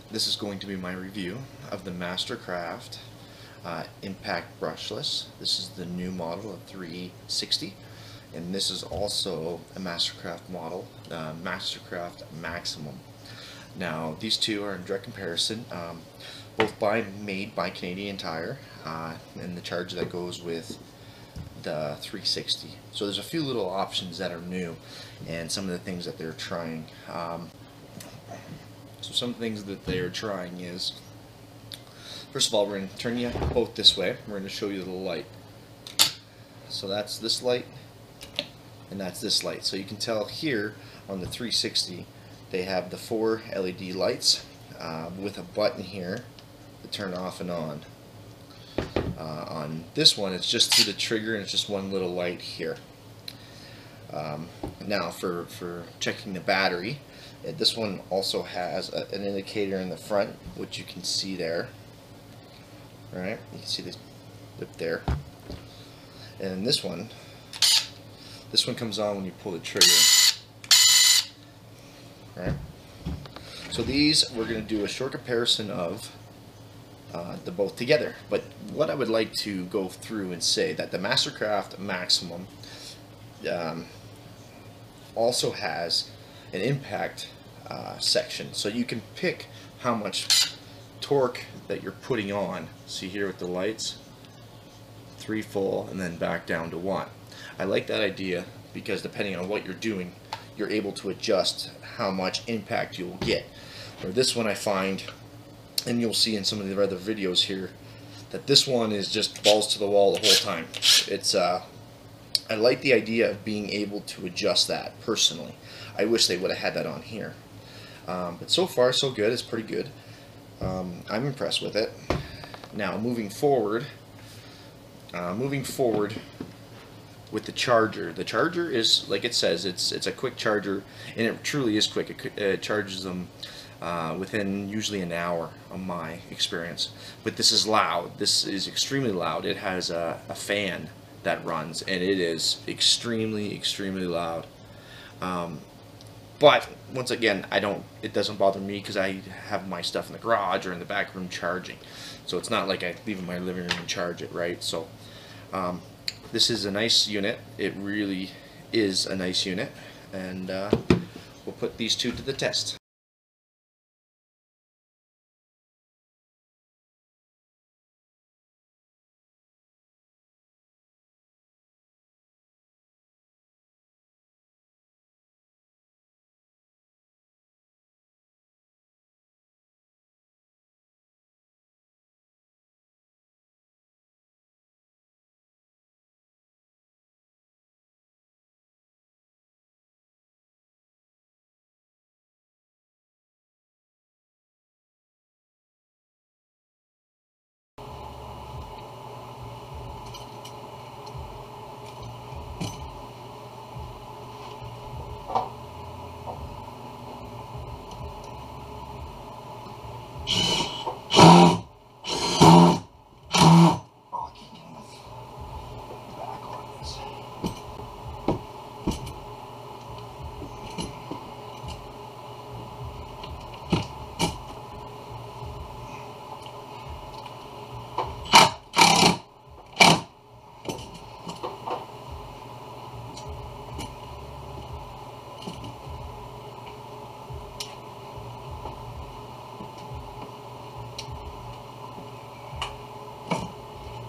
This is going to be my review of the Mastercraft Impact Brushless. This is the new model of 360, and this is also a Mastercraft model, Mastercraft Maximum. Now these two are in direct comparison, both made by Canadian Tire, and the charger that goes with the 360. So there's a few little options that are new, and some of the things that they're trying. So some things that they're trying is, first of all, we're going to turn you both this way. We're going to show you the light. So that's this light, and that's this light. So you can tell here on the 360 they have the 4 LED lights with a button here to turn off and on. On this one, it's just through the trigger, and it's just one little light here. Now for checking the battery, this one also has an indicator in the front, which you can see there. Right, you can see this lip there. And this one comes on when you pull the trigger. Right. So these, we're going to do a short comparison of the both together. But what I would like to go through and say that the Mastercraft Maximum also has an impact section, so you can pick how much torque that you're putting on. See here with the lights, 3 full and then back down to 1. I like that idea because depending on what you're doing, you're able to adjust how much impact you'll get. Or this one, I find, and you'll see in some of the other videos here, that this one is just balls to the wall the whole time. It's I like the idea of being able to adjust that personally. I wish they would have had that on here. But so far so good. It's pretty good. I'm impressed with it. Now moving forward with the charger. The charger is, like it says, it's a quick charger, and it truly is quick. It charges them within usually an hour, on my experience. But this is loud. This is extremely loud. It has a fan that runs, and it is extremely loud. But once again, it doesn't bother me because I have my stuff in the garage or in the back room charging. So it's not like I leave it in my living room and charge it, right? So this is a nice unit. It really is a nice unit, and we'll put these two to the test.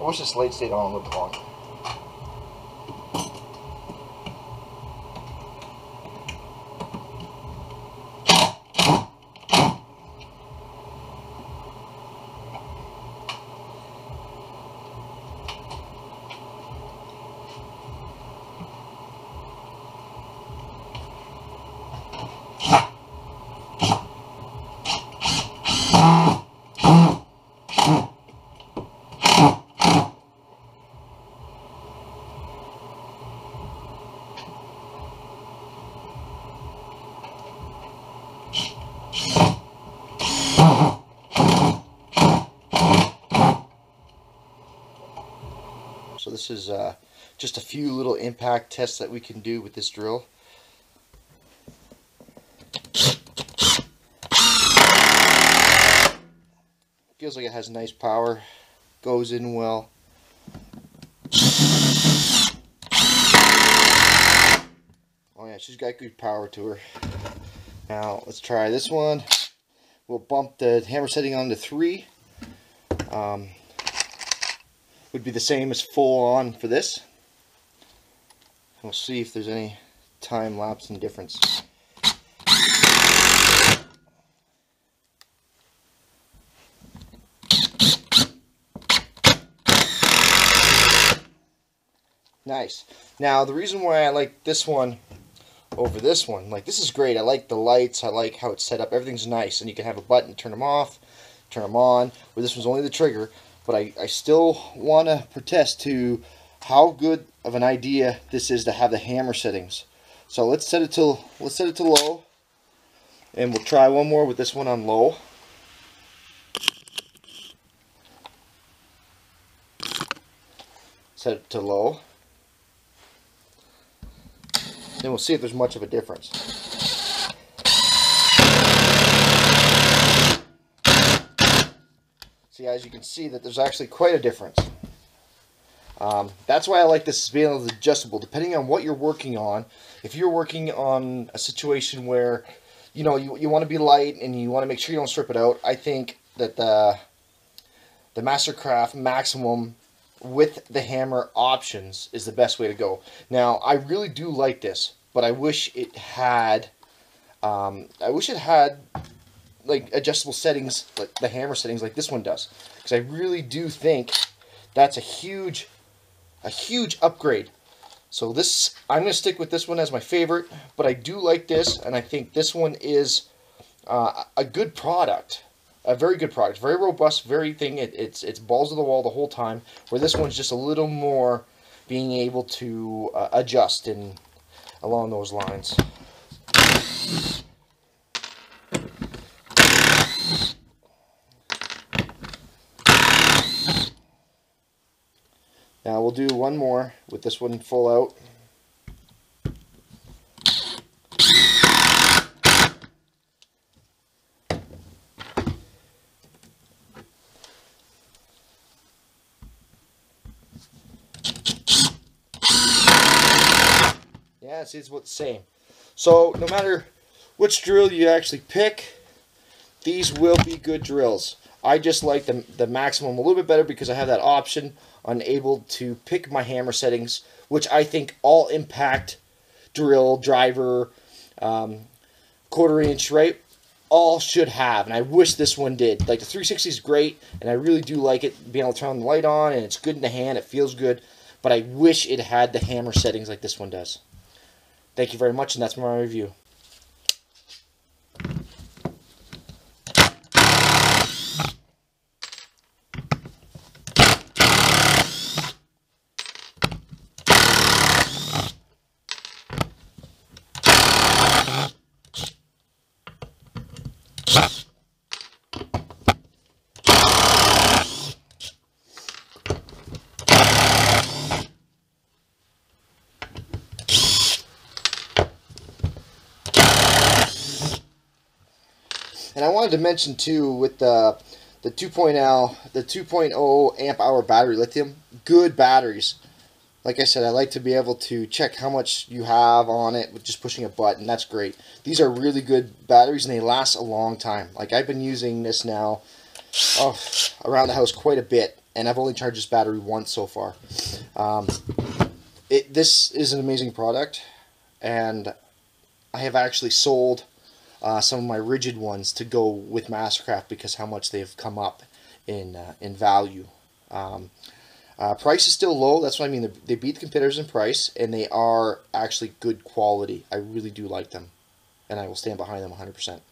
I wish this light stayed on a little bit longer. So this is just a few little impact tests that we can do with this drill. feels like it has nice power, goes in well. Oh yeah, she's got good power to her. Now let's try this one. We'll bump the hammer setting on to 3. Would be the same as full on for this. We'll see if there's any time lapse and difference. Nice. Now the reason why I like this one over this one, like, this is great. I like the lights, I like how it's set up, everything's nice, and you can have a button to turn them off, turn them on, where this one's only the trigger. But I still want to protest to how good of an idea this is to have the hammer settings. So let's set it to low, and we'll try one more with this one on low. Set it to low. Then we'll see if there's much of a difference. See, as you can see, that there's actually quite a difference. That's why I like this being able to adjustable, depending on what you're working on. If you're working on a situation where, you know, you want to be light and you want to make sure you don't strip it out, I think that the Mastercraft Maximum with the hammer options is the best way to go. Now, I really do like this, but I wish it had like adjustable settings, like the hammer settings, like this one does, because I really do think that's a huge upgrade. So this, I'm going to stick with this one as my favorite, but I do like this, and I think this one is a good product. A very good product, very robust, very thing. It's balls to the wall the whole time. Where this one's just a little more being able to adjust and along those lines. Now we'll do one more with this one full out. Yeah, see, it's about the same. So no matter which drill you actually pick, these will be good drills. I just like the Maximum a little bit better because I have that option on able to pick my hammer settings, which I think all impact, drill, driver, 1/4 inch, right, all should have, and I wish this one did. Like, the 360 is great, and I really do like it, being able to turn the light on, and it's good in the hand, it feels good, but I wish it had the hammer settings like this one does. Thank you very much, and that's my review. And I wanted to mention too, with the 2.0 amp hour battery lithium, good batteries. Like I said, I like to be able to check how much you have on it with just pushing a button. That's great. These are really good batteries, and they last a long time. Like, I've been using this now around the house quite a bit, and I've only charged this battery once so far. This is an amazing product, and I have actually sold some of my rigid ones to go with Mastercraft because how much they've come up in value. Price is still low. That's what I mean. They beat the competitors in price, and they are actually good quality. I really do like them, and I will stand behind them 100%.